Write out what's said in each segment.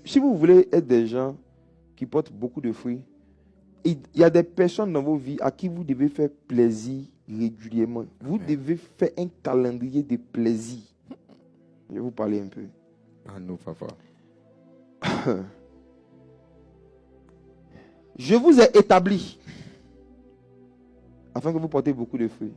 Si vous voulez être des gens qui portent beaucoup de fruits, il y a des personnes dans vos vies à qui vous devez faire plaisir régulièrement. Vous Amen. devez faire un calendrier de plaisir. Je vais vous parler un peu. Ah non, papa. Je vous ai établi afin que vous portez beaucoup de fruits.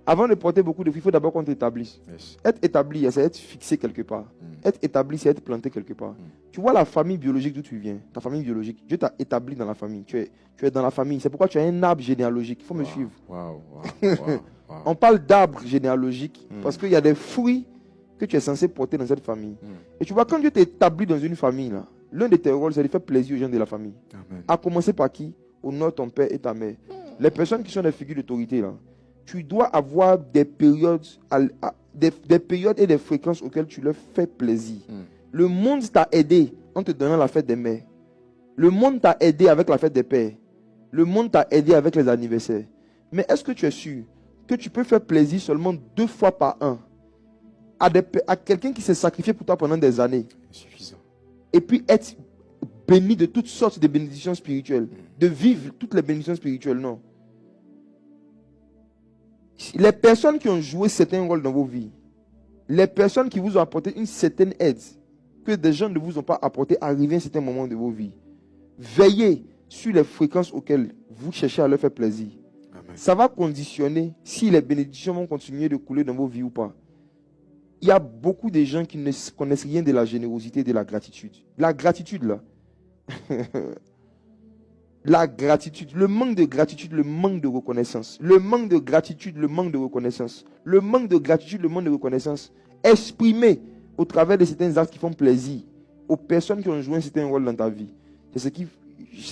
Avant de porter beaucoup de fruits, il faut d'abord qu'on t'établisse. Yes. Être établi, c'est être fixé quelque part. Être établi, c'est être planté quelque part. Tu vois la famille biologique d'où tu viens, ta famille biologique. Dieu t'a établi dans la famille. Tu es dans la famille. C'est pourquoi tu as un arbre généalogique. Il faut me suivre. Wow. On parle d'arbre généalogique parce qu'il y a des fruits que tu es censé porter dans cette famille. Et tu vois, quand Dieu t'établit dans une famille, là, l'un de tes rôles, c'est de faire plaisir aux gens de la famille. Amen. À commencer par qui? Honore ton père et ta mère. Les personnes qui sont des figures d'autorité, là, tu dois avoir des périodes, des périodes et des fréquences auxquelles tu leur fais plaisir. Le monde t'a aidé en te donnant la fête des mères. Le monde t'a aidé avec la fête des pères. Le monde t'a aidé avec les anniversaires. Mais est-ce que tu es sûr que tu peux faire plaisir seulement 2 fois par an à quelqu'un qui s'est sacrifié pour toi pendant des années? Suffisant. Et puis être béni de toutes sortes de bénédictions spirituelles. De vivre toutes les bénédictions spirituelles, non. Les personnes qui ont joué certains rôles dans vos vies, les personnes qui vous ont apporté une certaine aide, que des gens ne vous ont pas apporté arrivé à un certain moment de vos vies, veillez sur les fréquences auxquelles vous cherchez à leur faire plaisir. Amen. Ça va conditionner si les bénédictions vont continuer de couler dans vos vies ou pas. Il y a beaucoup de gens qui ne connaissent rien de la générosité et de la gratitude. La gratitude, là. La gratitude, le manque de gratitude, le manque de reconnaissance. Le manque de gratitude, le manque de reconnaissance. Le manque de gratitude, le manque de reconnaissance. Exprimé au travers de certains actes qui font plaisir aux personnes qui ont joué un certain rôle dans ta vie. C'est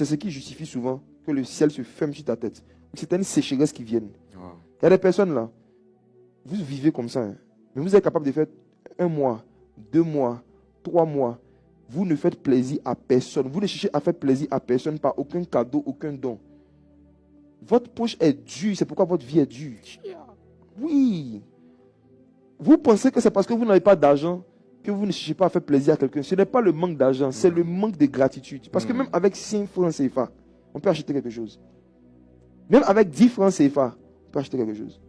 ce qui justifie souvent que le ciel se ferme sur ta tête. C'est une sécheresse qui vient. Il y a des personnes là, vous vivez comme ça, hein, mais vous êtes capable de faire 1 mois, 2 mois, 3 mois. Vous ne faites plaisir à personne. Vous ne cherchez à faire plaisir à personne par aucun cadeau, aucun don. Votre poche est dure, c'est pourquoi votre vie est dure. Oui. Vous pensez que c'est parce que vous n'avez pas d'argent que vous ne cherchez pas à faire plaisir à quelqu'un. Ce n'est pas le manque d'argent, c'est le manque de gratitude. Parce que même avec 5 francs CFA, on peut acheter quelque chose. Même avec 10 francs CFA, on peut acheter quelque chose.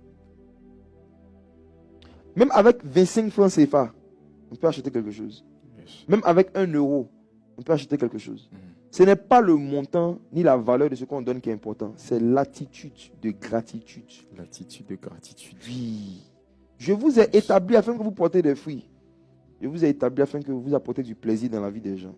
Même avec 25 francs CFA, on peut acheter quelque chose. Même avec 1 euro, on peut acheter quelque chose. Ce n'est pas le montant ni la valeur de ce qu'on donne qui est important. C'est l'attitude de gratitude. L'attitude de gratitude. Oui. Je vous ai établi afin que vous portez des fruits. Je vous ai établi afin que vous apportez du plaisir dans la vie des gens.